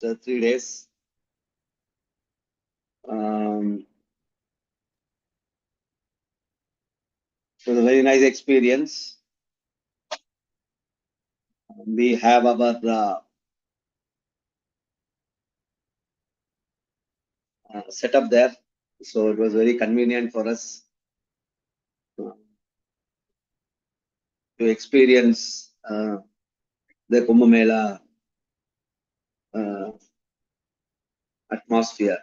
3 days. It was a very nice experience. We have our setup there, so it was very convenient for us to experience the Kumbh Mela atmosphere.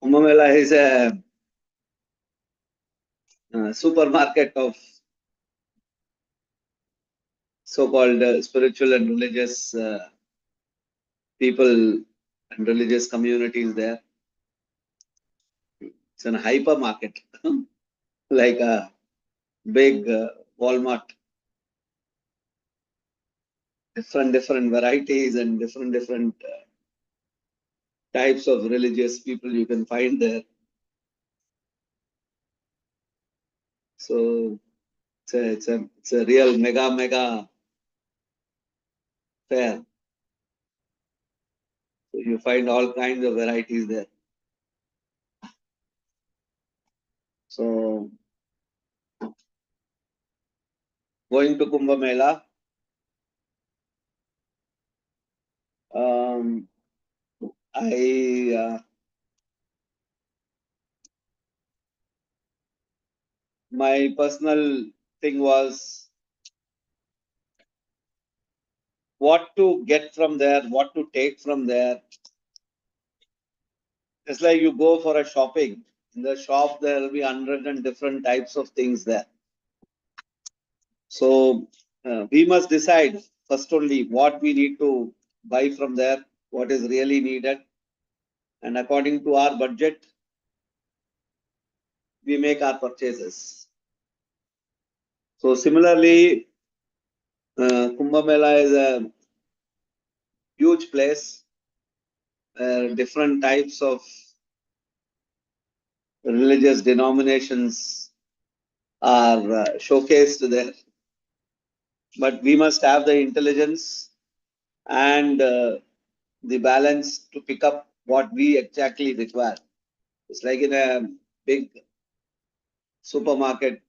Kumbh Mela is a supermarket of so-called spiritual and religious people and religious communities there. It's a hypermarket, like a big Walmart. Different varieties and different types of religious people you can find there. So it's a real mega fair. So you find all kinds of varieties there. So going to Kumbh Mela, my personal thing was what to get from there, what to take from there. It's like you go for a shopping. In the shop, there will be 100 and different types of things there. So we must decide first only what we need to buy from there, what is really needed. And according to our budget, we make our purchases. So similarly, Kumbh Mela is a huge place where different types of religious denominations are showcased there. But we must have the intelligence and the balance to pick up what we exactly require. It's like in a big supermarket,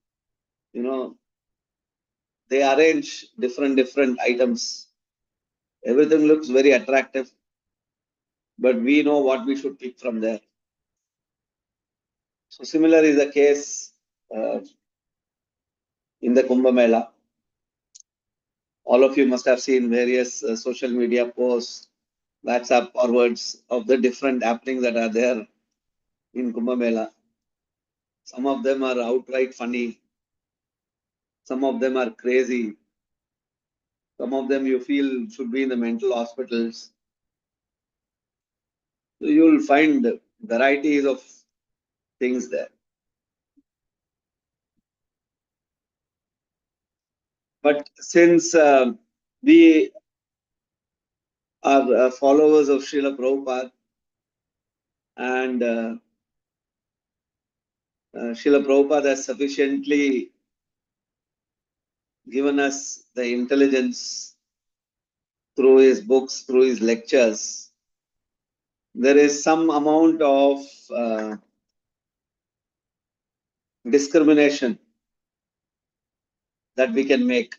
they arrange different items. Everything looks very attractive, but we know what we should pick from there. So similar is the case in the Kumbh Mela. All of you must have seen various social media posts, WhatsApp forwards of the different happenings that are there in Kumbh Mela. Some of them are outright funny. Some of them are crazy. Some of them you feel should be in the mental hospitals. So you'll find varieties of things there. But since we are followers of Srila Prabhupada, and Srila Prabhupada has sufficiently given us the intelligence through his books, through his lectures. There is some amount of discrimination that we can make.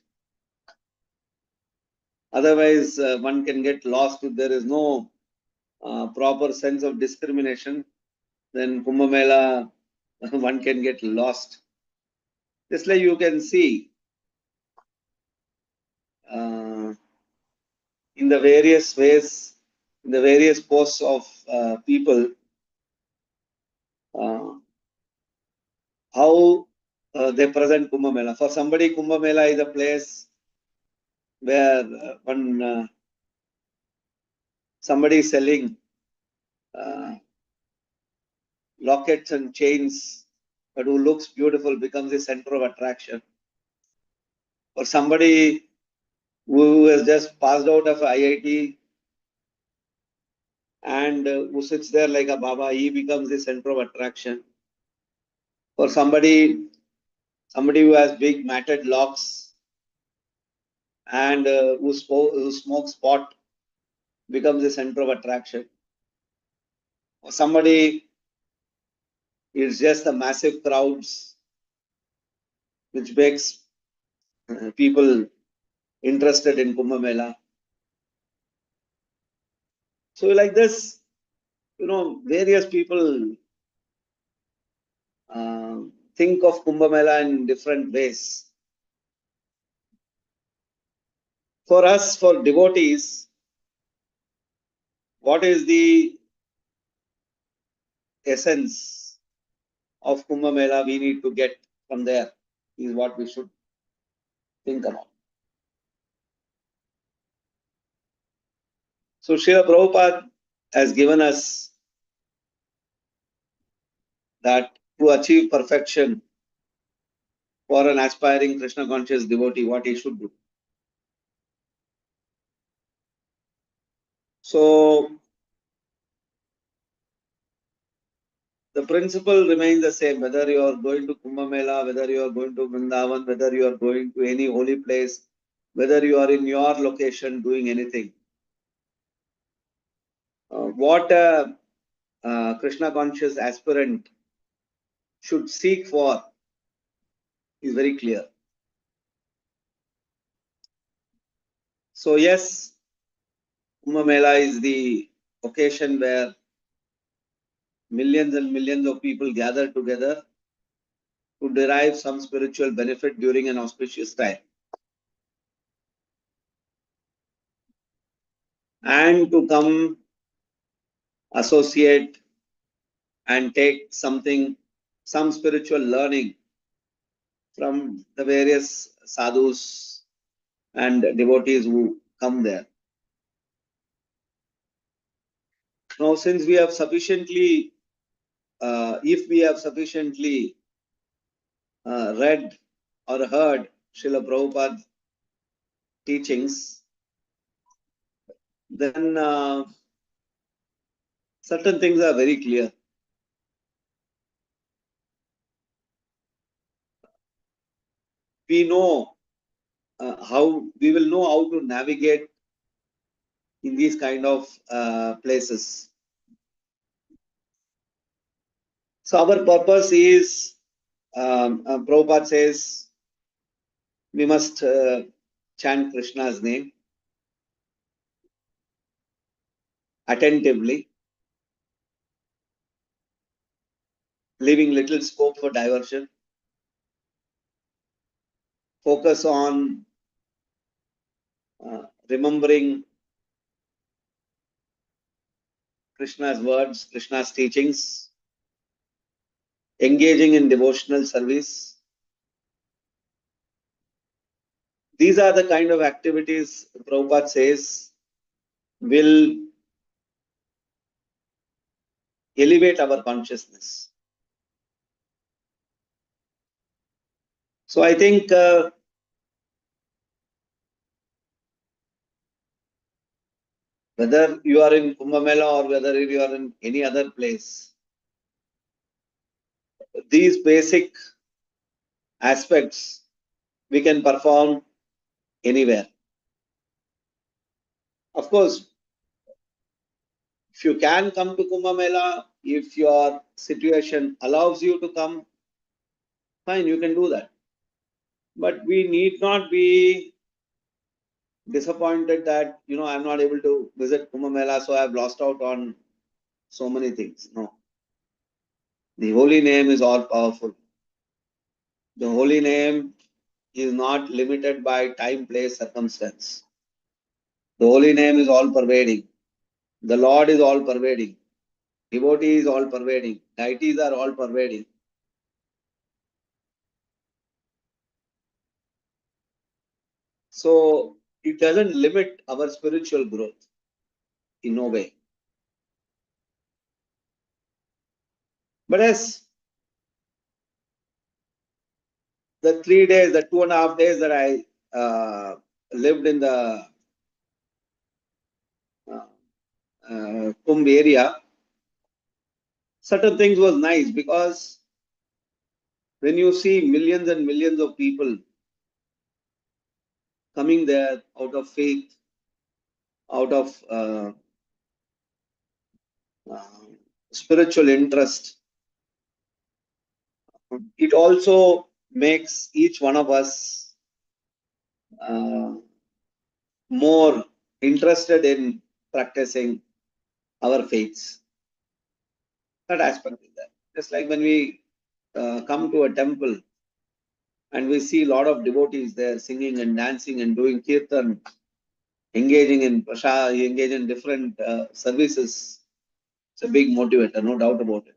Otherwise, one can get lost if there is no proper sense of discrimination. Then Kumbh Mela, one can get lost. Just like you can see in the various ways, in the various posts of people, how they present Kumbh Mela. For somebody, Kumbh Mela is a place where somebody is selling lockets and chains, but who looks beautiful becomes the center of attraction. For somebody who has just passed out of IIT and who sits there like a Baba, he becomes the center of attraction. For somebody who has big matted locks and who smokes pot, becomes the center of attraction. Or somebody, it's just the massive crowds which makes people interested in Kumbh Mela. So like this, various people think of Kumbh Mela in different ways. For us, for devotees, what is the essence of Kumbh Mela we need to get from there is what we should think about. So Srila Prabhupada has given us that to achieve perfection for an aspiring Krishna conscious devotee, what he should do. So the principle remains the same, whether you are going to Kumbh Mela, whether you are going to Vrindavan, whether you are going to any holy place, whether you are in your location doing anything. What a Krishna conscious aspirant should seek for is very clear. So yes, Kumbh Mela is the occasion where millions and millions of people gather together to derive some spiritual benefit during an auspicious time. And to come associate and take something, some spiritual learning from the various sadhus and devotees who come there. Now, since we have sufficiently, if we have sufficiently read or heard Srila Prabhupada's teachings, then certain things are very clear. We know we will know how to navigate in these kind of places. So our purpose is, Prabhupada says, we must chant Krishna's name attentively, leaving little scope for diversion. Focus on remembering Krishna's words, Krishna's teachings, engaging in devotional service. These are the kind of activities Prabhupada says will elevate our consciousness. So I think whether you are in Kumbh Mela or whether you are in any other place, these basic aspects we can perform anywhere. Of course, if you can come to Kumbh Mela, if your situation allows you to come, fine, you can do that. But we need not be disappointed that, I'm not able to visit Kumbh Mela, so I've lost out on so many things. No. The holy name is all powerful. The holy name is not limited by time, place, circumstance. The holy name is all pervading. The Lord is all pervading. Devotee is all pervading. Deities are all pervading. So it doesn't limit our spiritual growth in no way. But as the 3 days, the 2.5 days that I lived in the Kumbh area, certain things was nice because when you see millions and millions of people coming there out of faith, out of spiritual interest, it also makes each one of us more interested in practicing our faiths. That aspect is there. Just like when we come to a temple and we see a lot of devotees there singing and dancing and doing kirtan, engaging in prasad, engaging in different services. It's a big motivator, no doubt about it.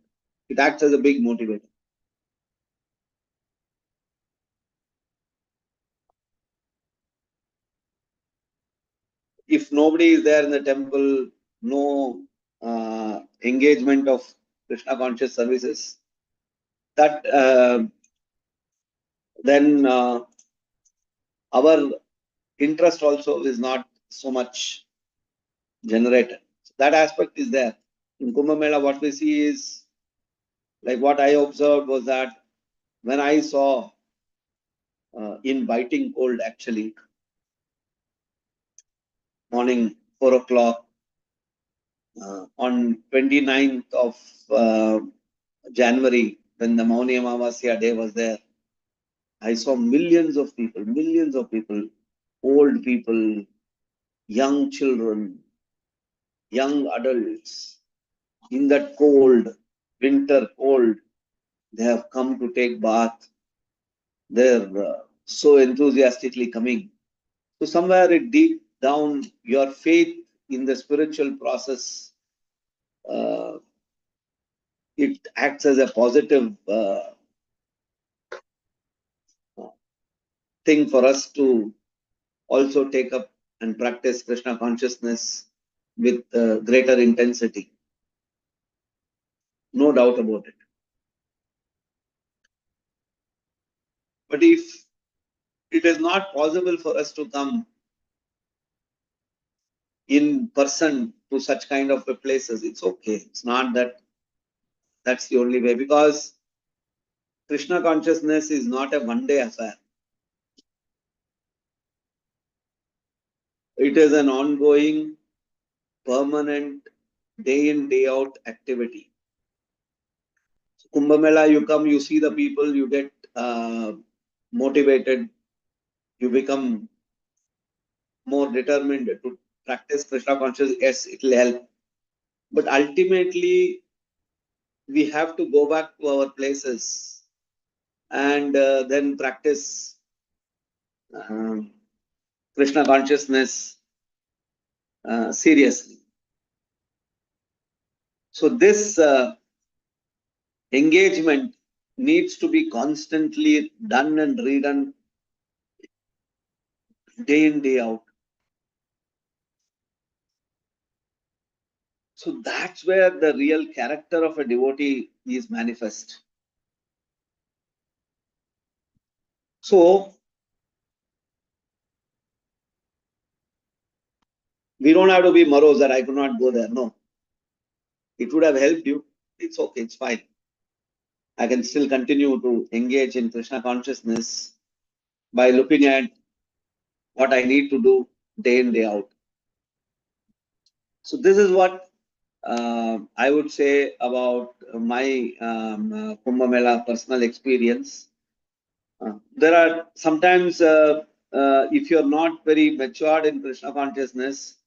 It acts as a big motivator. If nobody is there in the temple, no engagement of Krishna conscious services, that then our interest also is not so much generated. So that aspect is there. In Kumbh Mela, what we see is, like what I observed was that when I saw in biting cold, actually, morning 4 o'clock, on 29th of January, when the Mauni Amavasya day was there, I saw millions of people, old people, young children, young adults, in that cold, winter cold, they have come to take bath. They're so enthusiastically coming. So somewhere deep down, your faith in the spiritual process, it acts as a positive thing for us to also take up and practice Krishna consciousness with greater intensity. No doubt about it. But if it is not possible for us to come in person to such kind of places, it's okay. It's not that that's the only way, because Krishna consciousness is not a one-day affair. It is an ongoing, permanent, day in, day out activity. So Kumbh Mela, you come, you see the people, you get motivated, you become more determined to practice Krishna consciousness. Yes, it will help. But ultimately, we have to go back to our places and then practice Krishna consciousness seriously. So this engagement needs to be constantly done and redone, day in, day out. So that's where the real character of a devotee is manifest. So we don't have to be morose that I could not go there. No. It would have helped you. It's okay, it's fine. I can still continue to engage in Krishna consciousness by looking at what I need to do day in, day out. So this is what I would say about my Kumbh Mela personal experience. There are sometimes, if you're not very matured in Krishna consciousness,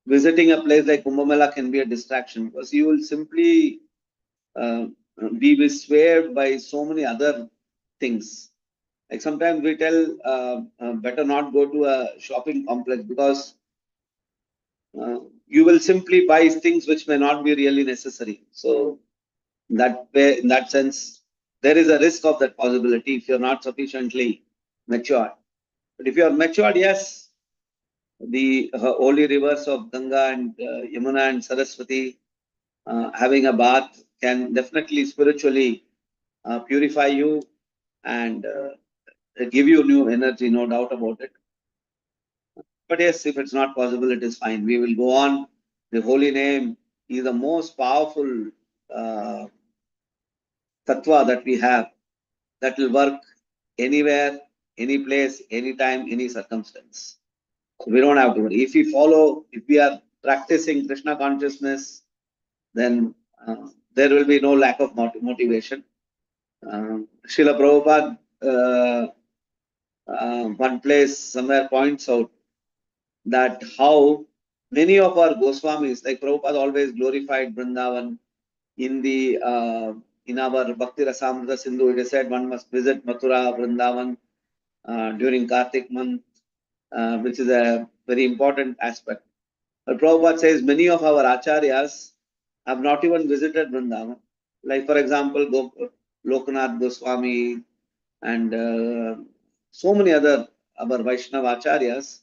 visiting a place like Kumbh Mela can be a distraction, because you will simply be swayed by so many other things. Like sometimes we tell better not go to a shopping complex, because you will simply buy things which may not be really necessary. So that way, in that sense, there is a risk of that possibility if you're not sufficiently matured. But if you are matured, yes, the holy rivers of Ganga and Yamuna and Saraswati, having a bath can definitely spiritually purify you and give you new energy, no doubt about it. But yes, if it's not possible, it is fine. We will go on. The holy name is the most powerful tattva that we have, that will work anywhere, any place, anytime, any circumstance. So we don't have to worry. If we follow, if we are practicing Krishna consciousness, then there will be no lack of motivation. Srila Prabhupada, one place somewhere points out that how many of our Goswamis, like Prabhupada always glorified Vrindavan in the in our Bhakti Rasamrita Sindhu, it is said one must visit Mathura, Vrindavan during Kartik month, which is a very important aspect. But Prabhupada says many of our acharyas have not even visited Vrindavan. Like for example, Lokanath Goswami and so many other our Vaishnava acharyas,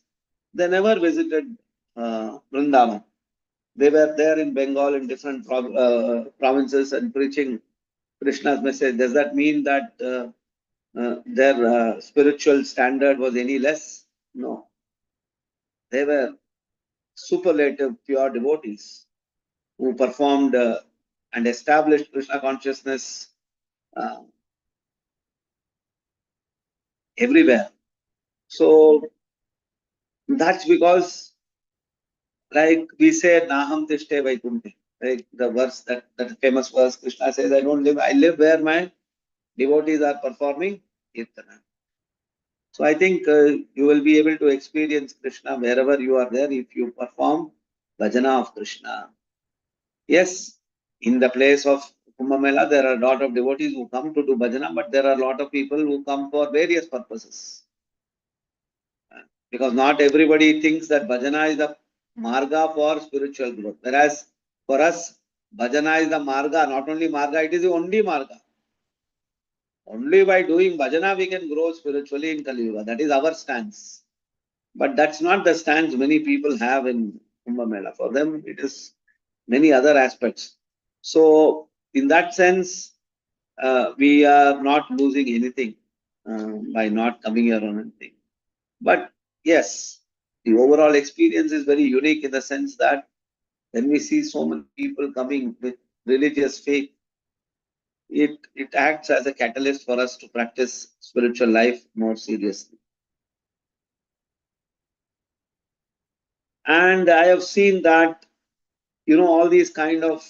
they never visited Vrindavan. They were there in Bengal in different provinces and preaching Krishna's message. Does that mean that their spiritual standard was any less? No. They were superlative pure devotees who performed and established Krishna consciousness uh, everywhere. So that's because, like we say, Naham Tishte Vaikunte. Like the verse, that famous verse, Krishna says, I don't live, I live where my devotees are performing Kirtana. So I think you will be able to experience Krishna wherever you are there if you perform bhajana of Krishna. Yes, in the place of Kumbh Mela, there are a lot of devotees who come to do bhajana, but there are a lot of people who come for various purposes. Because not everybody thinks that bhajana is the marga for spiritual growth. Whereas for us, bhajana is the marga, not only marga, it is the only marga. Only by doing bhajana we can grow spiritually in Kali Yuga. That is our stance. But that's not the stance many people have in Kumbh Mela. For them, it is many other aspects. So, in that sense, we are not losing anything by not coming here on anything. But yes, the overall experience is very unique in the sense that when we see so many people coming with religious faith, it acts as a catalyst for us to practice spiritual life more seriously. And I have seen that, all these kind of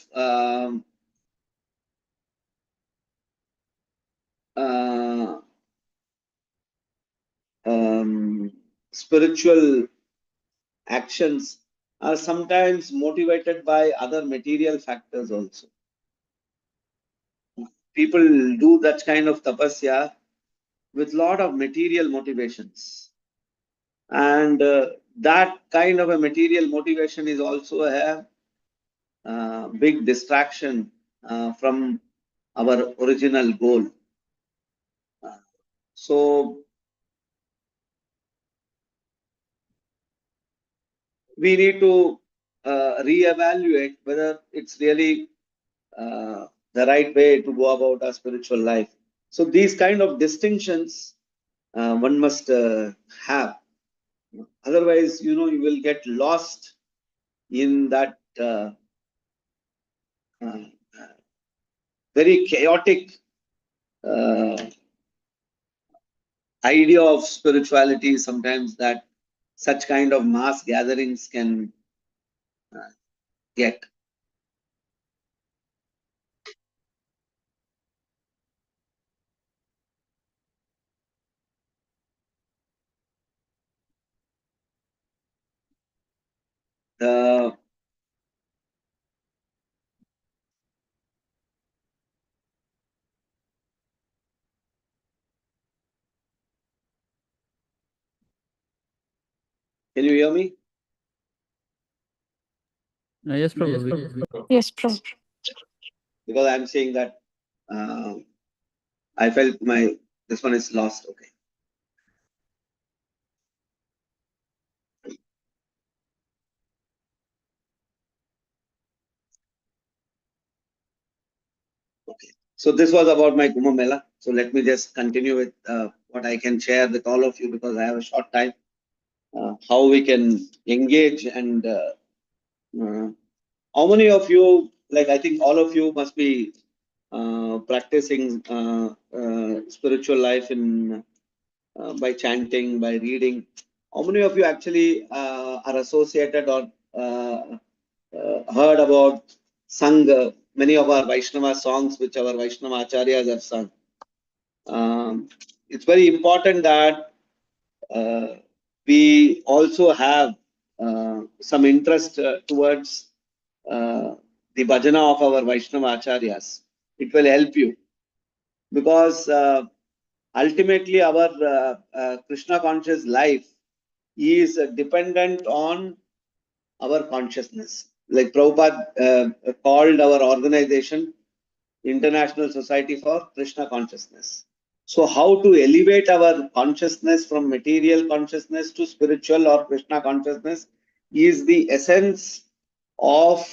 spiritual actions are sometimes motivated by other material factors also. People do that kind of tapasya with lot of material motivations. And that kind of a material motivation is also a big distraction from our original goal. So we need to reevaluate whether it's really the right way to go about our spiritual life. So these kind of distinctions one must have. Otherwise, you will get lost in that very chaotic idea of spirituality sometimes that such kind of mass gatherings can get. Uh, can you hear me? Yes, Prabhu. Yes, Prabhu. Because I'm saying that I felt this one is lost. Okay. Okay. So this was about my Kumbh Mela. So let me just continue with what I can share with all of you because I have a short time. How we can engage and how many of you, like I think all of you must be practicing spiritual life in by chanting, by reading. How many of you actually are associated or heard about sung many of our Vaishnava songs, which our Vaishnava acharyas have sung. It's very important that uh, we also have some interest towards the bhajana of our Vaishnava acharyas. It will help you because ultimately our Krishna conscious life is dependent on our consciousness. Like Prabhupada called our organization International Society for Krishna Consciousness. So, how to elevate our consciousness from material consciousness to spiritual or Krishna consciousness is the essence of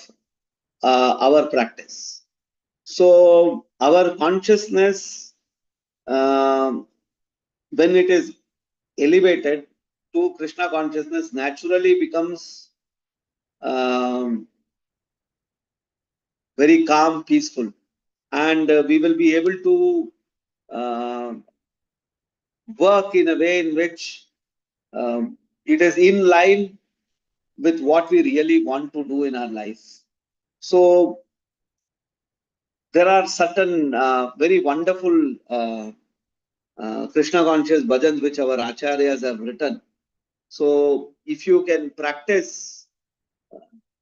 our practice. So, our consciousness, when it is elevated to Krishna consciousness, naturally becomes very calm, peaceful, and we will be able to uh, work in a way in which it is in line with what we really want to do in our life. So there are certain very wonderful Krishna conscious bhajans which our acharyas have written. So if you can practice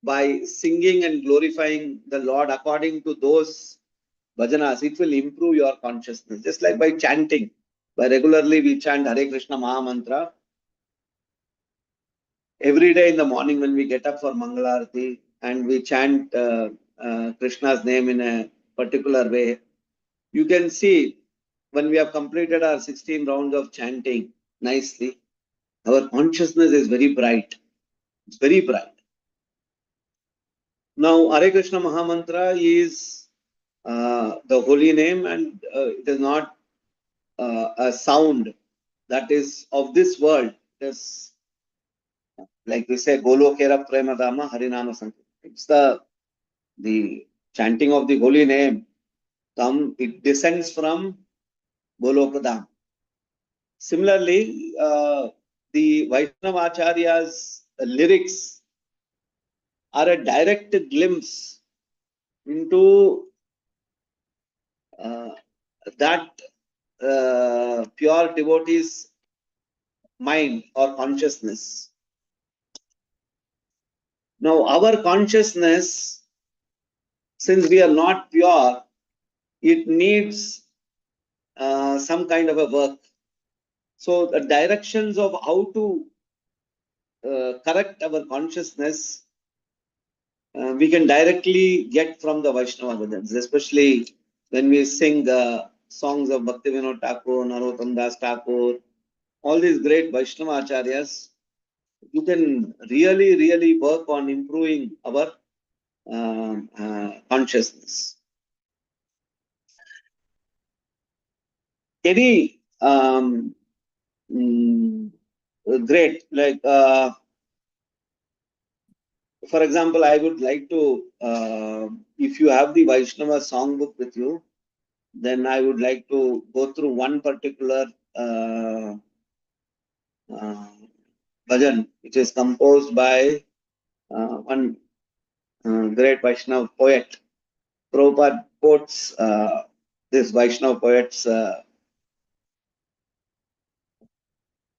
by singing and glorifying the Lord according to those bhajanas, it will improve your consciousness. Just like by chanting, by regularly we chant Hare Krishna Maha Mantra every day in the morning when we get up for Mangalarti, and we chant Krishna's name in a particular way. You can see when we have completed our 16 rounds of chanting nicely, our consciousness is very bright. It's very bright. Now, Hare Krishna Mahamantra is the holy name, and it is not a sound that is of this world. It is like we say, Golokera Premadama Harinama Sankirtan. It's the chanting of the holy name. It descends from Golokadam. Similarly, the Vaishnava Acharya's lyrics are a direct glimpse into that pure devotee's mind or consciousness. Now, our consciousness, since we are not pure, it needs some kind of a work. So, the directions of how to correct our consciousness we can directly get from the Vaishnava bhajans, especially when we sing songs of Bhaktivinoda Thakur, Narottam Das Thakur, all these great Vaishnava acharyas. You can really, really work on improving our consciousness. Any great, like for example, I would like to, if you have the Vaishnava songbook with you, then I would like to go through one particular bhajan, which is composed by one great Vaishnava poet. Prabhupada quotes this Vaishnava poet's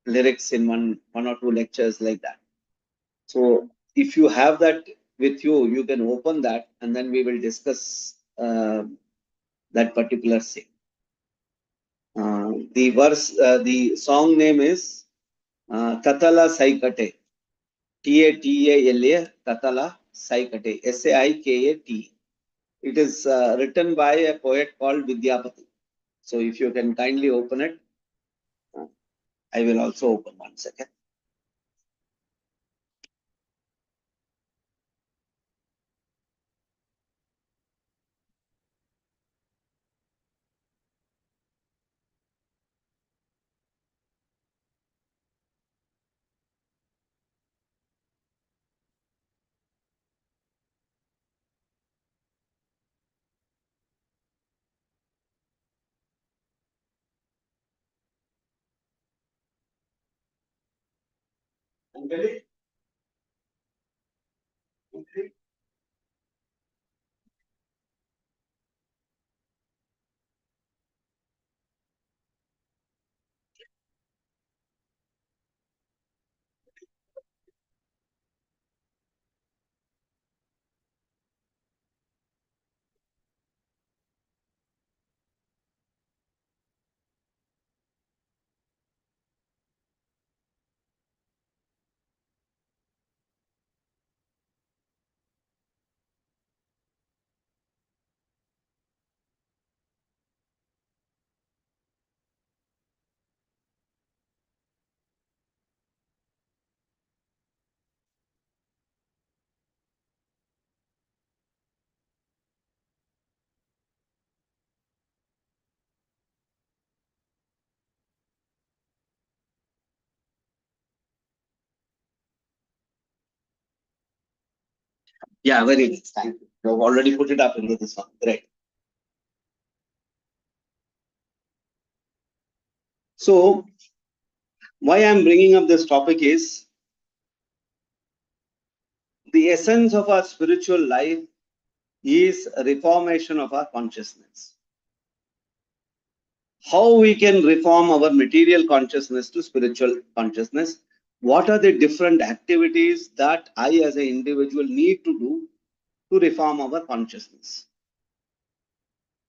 lyrics in one or two lectures like that. So if you have that with you, you can open that and then we will discuss that particular thing. The song name is Tatala Saikate. Tatala, Tatala Saikate. Saikate. It is written by a poet called Vidyapati. So if you can kindly open it, I will also open 1 second. Yeah, very nice. Thank you. You have already put it up into this one. Great. So, why I'm bringing up this topic is the essence of our spiritual life is a reformation of our consciousness. How we can reform our material consciousness to spiritual consciousness? What are the different activities that I as an individual need to do to reform our consciousness?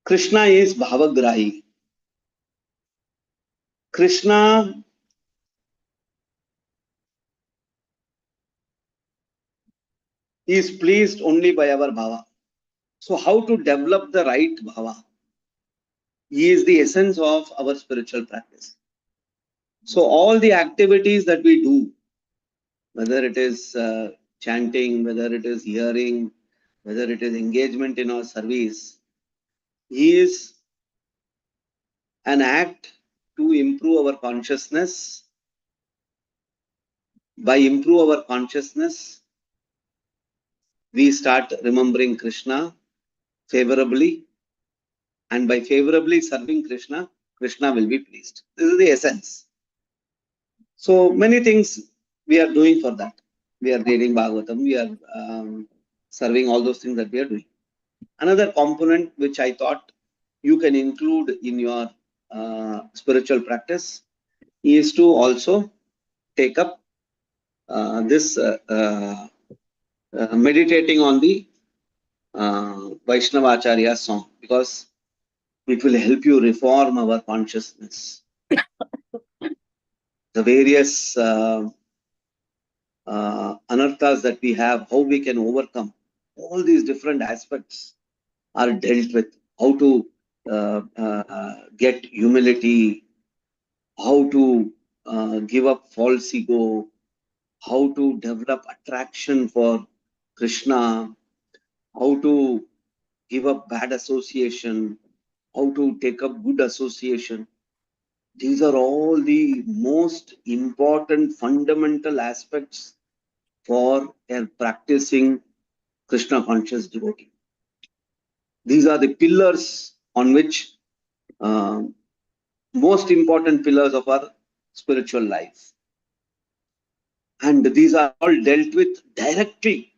Krishna is Bhavagrahi. Krishna is pleased only by our bhava. So how to develop the right bhava is the essence of our spiritual practice. So all the activities that we do, whether it is chanting, whether it is hearing, whether it is engagement in our service, is an act to improve our consciousness. By improve our consciousness, we start remembering Krishna favorably, and by favorably serving Krishna, Krishna will be pleased. This is the essence. So many things we are doing for that. We are reading Bhagavatam, we are serving, all those things that we are doing. Another component which I thought you can include in your spiritual practice is to also take up this meditating on the Vaishnava Acharya song, because it will help you reform our consciousness. The various anarthas that we have, how we can overcome all these different aspects are dealt with. How to get humility, how to give up false ego, how to develop attraction for Krishna, how to give up bad association, how to take up good association. These are all the most important fundamental aspects for a practicing Krishna conscious devotee. These are the pillars on which most important pillars of our spiritual life. And these are all dealt with directly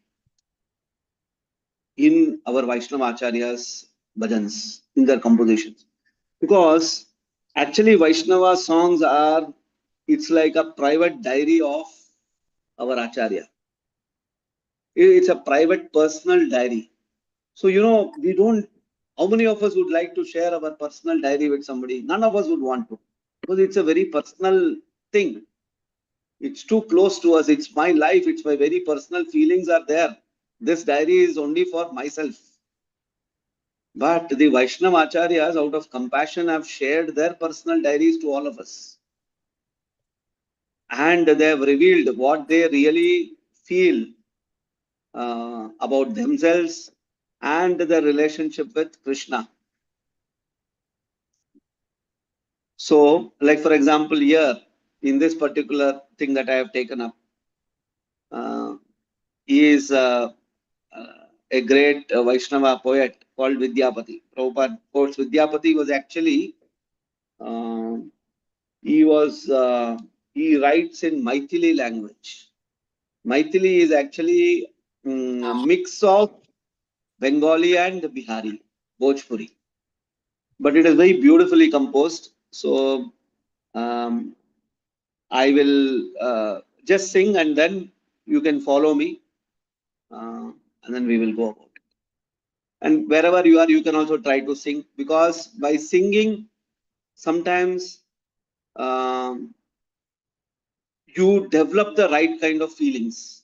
in our Vaishnava Acharyas bhajans, in their compositions. Because actually Vaishnava songs are, it's like a private diary of our Acharya. It's a private personal diary. So, we don't, how many of us would like to share our personal diary with somebody? None of us would want to, because it's a very personal thing. It's too close to us. It's my life. It's my very personal feelings are there. This diary is only for myself. But the Vaishnava Acharyas, out of compassion, have shared their personal diaries to all of us. And they have revealed what they really feel about themselves and their relationship with Krishna. So, like for example, here in this particular thing that I have taken up, is a great Vaishnava poet called Vidyapati. Prabhupada quotes Vidyapati was actually, he writes in Maithili language. Maithili is actually a mix of Bengali and Bihari, Bhojpuri. But it is very beautifully composed. So I will just sing, and then you can follow me, and then we will go about it. And wherever you are, you can also try to sing, because by singing, sometimes you develop the right kind of feelings.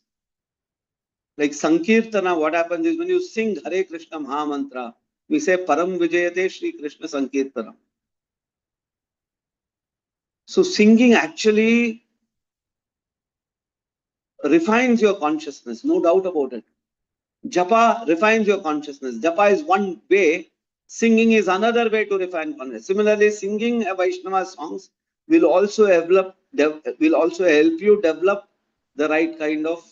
Like Sankirtana, what happens is when you sing Hare Krishna Maha Mantra, we say Param Vijayate Shri Krishna Sankirtana. So singing actually refines your consciousness, no doubt about it. Japa refines your consciousness. Japa is one way, singing is another way to refine consciousness. Similarly, singing a Vaishnava songs will also help you develop the right kind of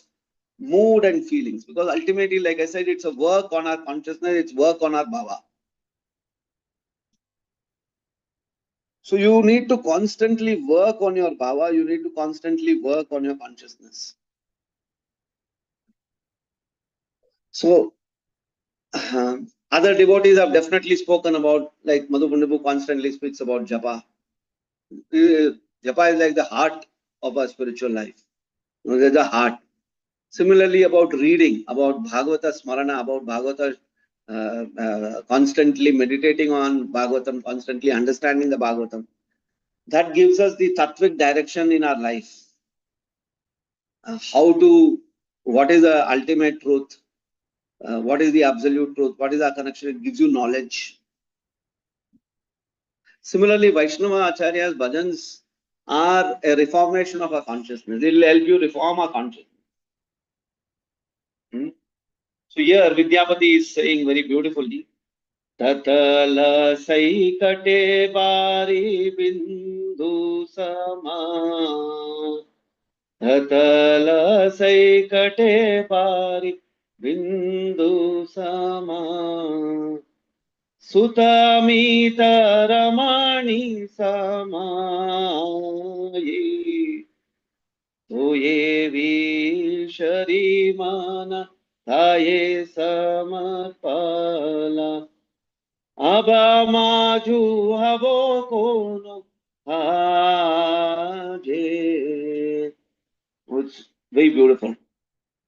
mood and feelings, because ultimately, like I said, it's a work on our consciousness, it's work on our bhava. So you need to constantly work on your bhava, you need to constantly work on your consciousness. So other devotees have definitely spoken about, like Madhu Pundabu constantly speaks about japa. Japa is like the heart of our spiritual life. There's the heart. Similarly, about reading, about Bhagavata Smarana, about Bhagavata, constantly meditating on Bhagavatam, constantly understanding the Bhagavatam. That gives us the tattvic direction in our life. What is the ultimate truth? What is the absolute truth? What is our connection? It gives you knowledge. Similarly, Vaishnava Acharya's bhajans are a reformation of our consciousness. It will help you reform our consciousness. So here Vidyapati is saying very beautifully, Tatala saikate bari bindu sama. Tatala saikate bari bindu sama. Sutamita ramani samayi. Tuye vishari mana taye samapala. Abba maju habo kono haje. It's very beautiful.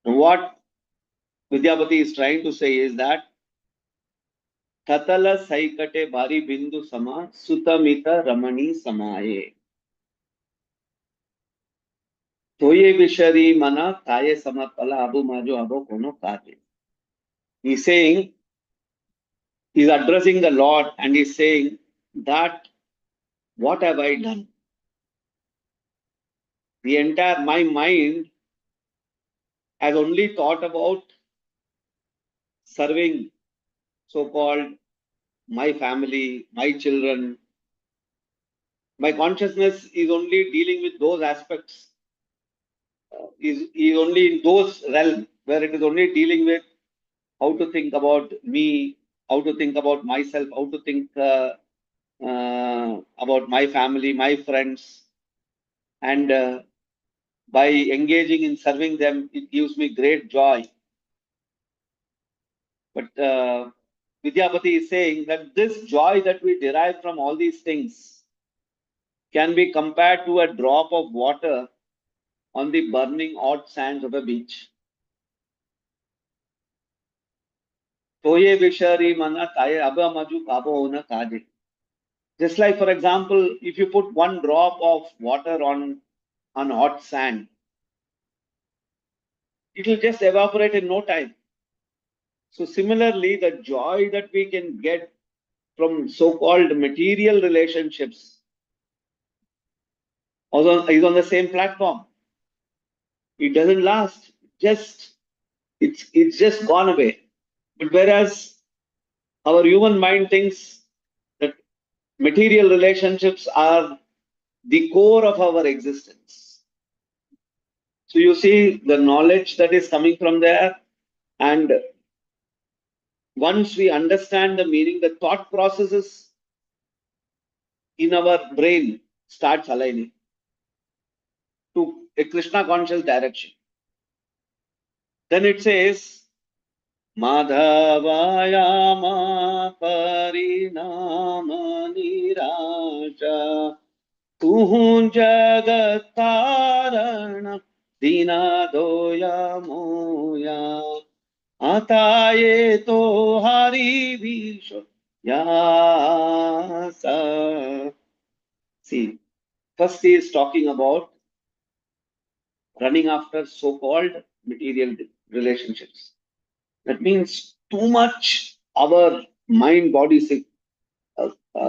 And what Vidyapati is trying to say is that Tatala saikate bari bindu sama sutamita ramani samaye. Toye vishari mana taye samapala abu maju habo kono kaje. He's saying, he's addressing the Lord and he's saying that what have I done? My mind has only thought about serving so-called my family, my children. My consciousness is only dealing with those aspects, is only in those realms where it is only dealing with how to think about me, how to think about myself, how to think about my family, my friends. And by engaging in serving them, it gives me great joy. But Vidyapati is saying that this joy that we derive from all these things can be compared to a drop of water on the burning hot sands of a beach. Toye vishari mana taye abba maju kabo ona kaje. Just like, for example, if you put one drop of water on hot sand, it will just evaporate in no time. So similarly, the joy that we can get from so-called material relationships also is on the same platform. It doesn't last. It's just gone away. But whereas our human mind thinks that material relationships are the core of our existence. So you see the knowledge that is coming from there, and once we understand the meaning, the thought processes in our brain starts aligning to a Krishna conscious direction. Then it says, Madhavayama parinama niraja tuhun jagatarana dina doya moya ataye to hari visho yasa. See, first he is talking about running after so-called material relationships. That means too much our mind-body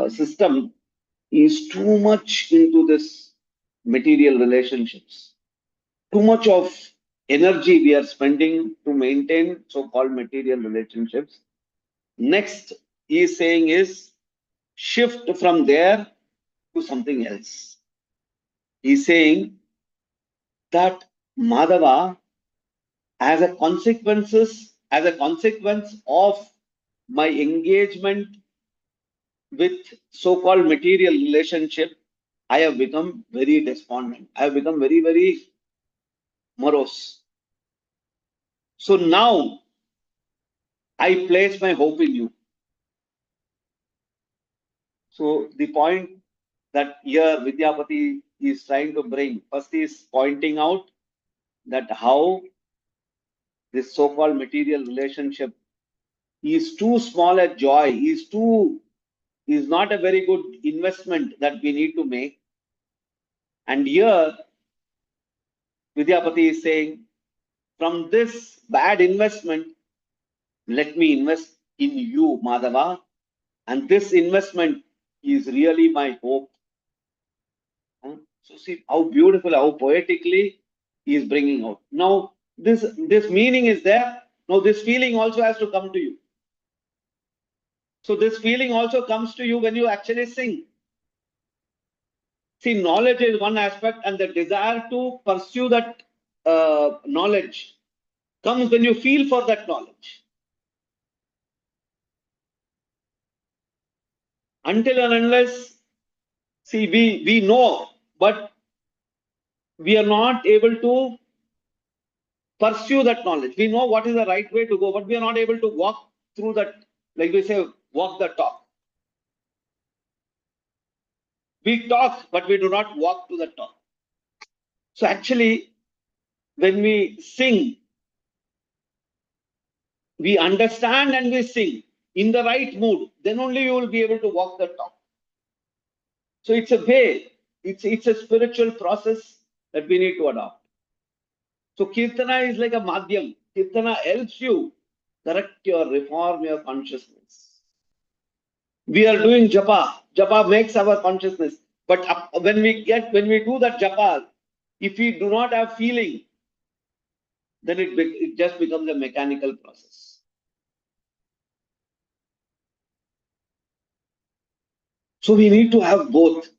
system is too much into this material relationships. Too much of energy we are spending to maintain so-called material relationships. Next, he is saying is shift from there to something else. He is saying that Madhava as a consequence of my engagement with so-called material relationship, I have become very despondent. I have become very, very morose. So now I place my hope in you. So the point that here Vidyapati is trying to bring, first is pointing out that how this so-called material relationship is too small a joy, is not a very good investment that we need to make. And here Vidyapati is saying, from this bad investment, let me invest in you, Madhava. And this investment is really my hope. So see how beautiful, how poetically he is bringing out. Now, this meaning is there. Now, this feeling also has to come to you. So this feeling also comes to you when you actually sing. See, knowledge is one aspect, and the desire to pursue that knowledge comes when you feel for that knowledge. Until and unless, see, we know, but we are not able to pursue that knowledge. We know what is the right way to go, but we are not able to walk through that, like we say, walk the talk. We talk, but we do not walk to the talk. So actually, when we sing, we understand and we sing in the right mood, then only you will be able to walk the talk. So it's a way, it's a spiritual process that we need to adopt. So Kirtana is like a madhyam. Kirtana helps you correct your, reform your consciousness. We are doing japa. Japa makes our consciousness. But when we do that japa, if we do not have feeling, then it just becomes a mechanical process. So we need to have both.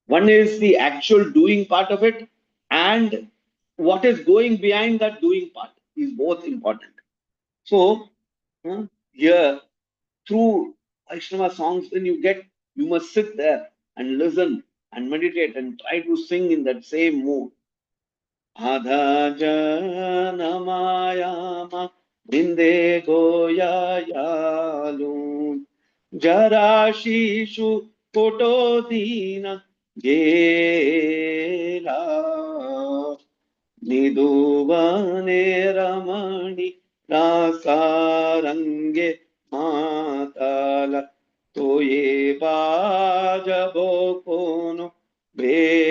One is the actual doing part of it, and what is going behind that doing part is both important. So here, through Vaishnava songs, when you must sit there and listen and meditate and try to sing in that same mood. Adha janamayama binde goyayalu jara shishu koto dina gela niduvane ramani rasarange matala toye bajabo kono vela.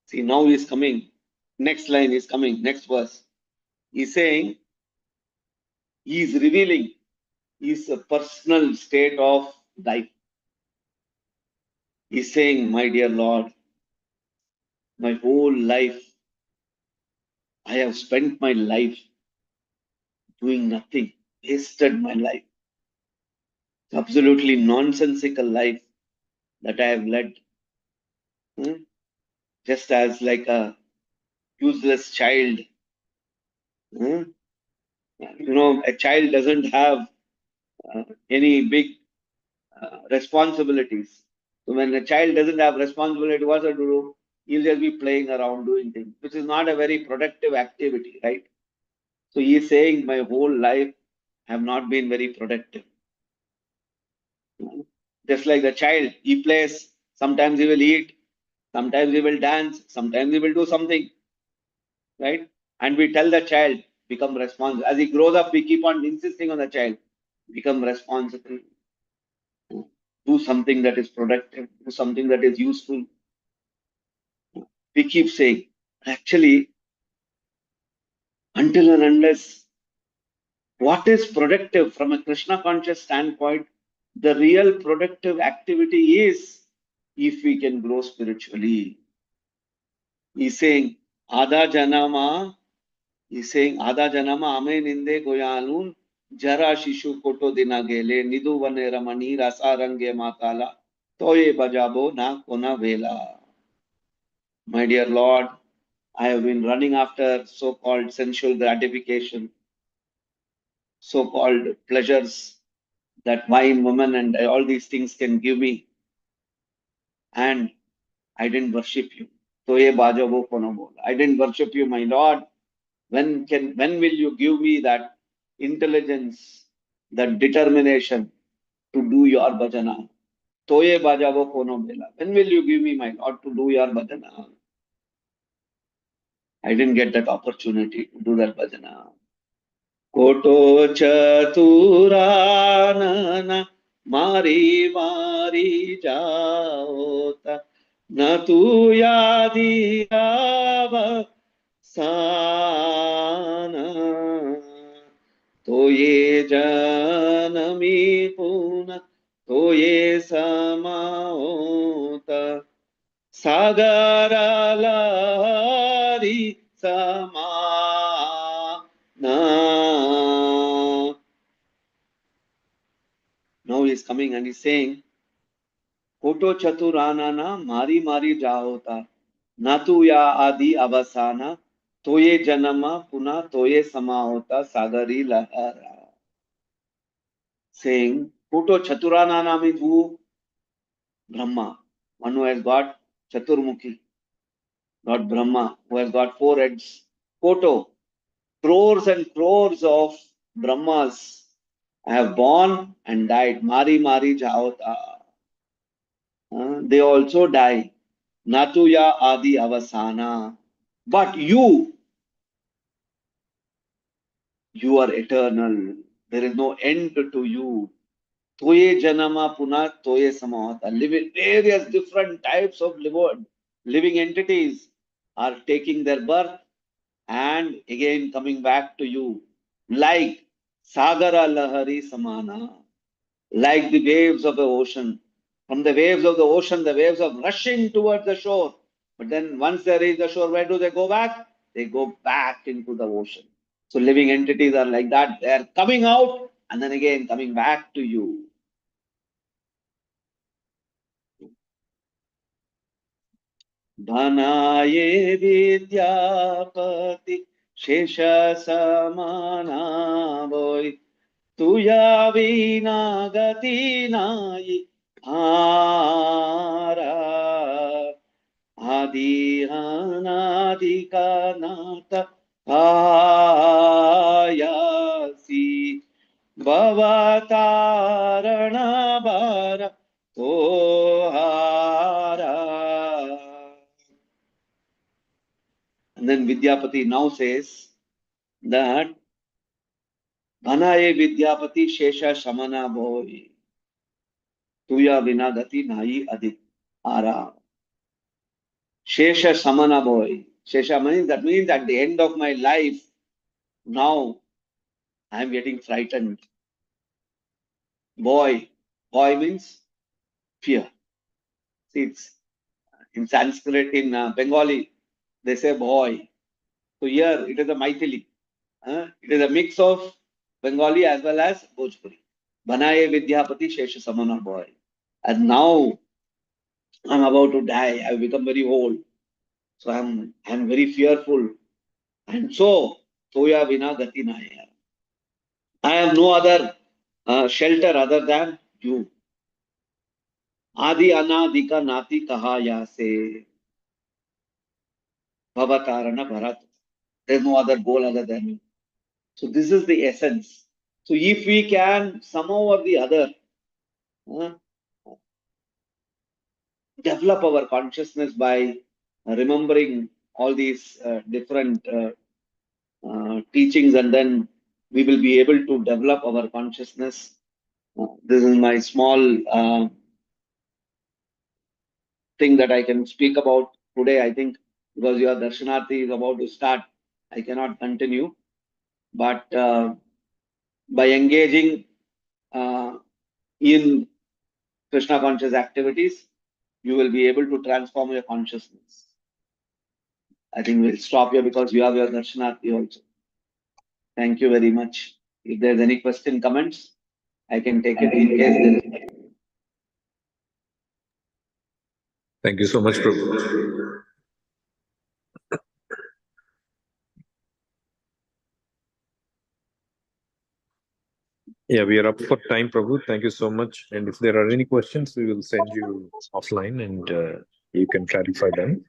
See, now he's coming. Next line is coming. Next verse. He's saying, he's revealing his personal state of life. He's saying, my dear Lord, my whole life, I have spent my life doing nothing, wasted my life. Absolutely nonsensical life that I have led. Just as like a useless child. A child doesn't have any big responsibilities. So when a child doesn't have responsibility, what to do? He'll just be playing around doing things, which is not a very productive activity, right? So he's saying, my whole life have not been very productive. Just like the child, he plays. Sometimes he will eat, sometimes he will dance, sometimes he will do something, right? And we tell the child, become responsible. As he grows up, we keep on insisting on the child, become responsible, do something that is productive, do something that is useful. We keep saying, actually, until and unless what is productive from a Krishna conscious standpoint, the real productive activity is if we can grow spiritually. He's saying, Adha Janama, Ame Ninde Goyalun, Jara Shishu Koto Dina Gele, Nidu Vane Ramani, Rasa Range Matala, Toye Bajabo Na Kona Vela. My dear Lord, I have been running after so-called sensual gratification, so-called pleasures that wine, woman, and all these things can give me, and I didn't worship you. So ye bajabo kono bol. I didn't worship you, my Lord. When will you give me that intelligence, that determination to do your bhajana? Toye bajavo kono bela. When will you give me, my Lord, to do your bhajana? I didn't get that opportunity to do that bhajana. Koto chaturana mari mari jaota na tu yadi ava sana to ye janami puna to ye samaota sagara lari sama now he's coming and he's saying, Koto Chaturana Mari Mari Jahota Natuya Adi Avasana Toye Janama Puna Toye Samahota Sagari Lahara. Saying, Koto Chaturana means who? Brahma. One who has got Chaturmukhi, not Brahma, who has got 4 heads. Koto. Crores and crores of Brahmas have born and died. Mari Mari Jahota. They also die. Natuya Adi Avasana. But you are eternal. There is no end to you. Toye Janama Puna Toye Samahata. Living various different types of living entities are taking their birth and again coming back to you. Like Sagara Lahari Samana. Like the waves of the ocean. From the waves of the ocean, the waves are rushing towards the shore. But then once they reach the shore, where do they go back? They go back into the ocean. So living entities are like that. They are coming out and then again coming back to you. Dhanaye vidyapati shesha samana boy tuya vina gati nayi hara Adi Anadika Nata Ayasi Bhavatarana Bara Tohara. And then Vidyapati now says that Bhanaye Vidyapati Shesha Shamana Boy Tuya Vinagati Nai Adit Ara. Shesha Samana boy. Shesha means that means at the end of my life, now I am getting frightened. Boy. Boy means fear. See, it's in Sanskrit, in Bengali, they say boy. So here it is a Maithili. It is a mix of Bengali as well as Bhojpuri. Banaye Vidyapati Shesha Samana boy. And now I'm about to die. I've become very old. So I'm very fearful. And so, Toya Vina Gati Naya. I have no other shelter other than you. Adi Anadika Nati Kahaya se Bhavatarana Bharat. There's no other goal other than you. So this is the essence. So if we can somehow or the other develop our consciousness by remembering all these different teachings, and then we will be able to develop our consciousness. This is my small thing that I can speak about today. I think because your Darshanarthi is about to start, I cannot continue. But by engaging in Krishna conscious activities, you will be able to transform your consciousness. I think we'll stop here because you have your Darshanarthi also. Thank you very much. If there's any question, comments, I can take it in case there is. Thank you so much, Prabhu. Yeah, we are up for time, Prabhu. Thank you so much. And if there are any questions, we will send you offline and you can clarify them.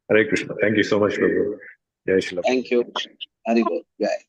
Hare Krishna. Thank you so much, Prabhu. Jai Shri Prabhu. Thank you. Haribol. Bye.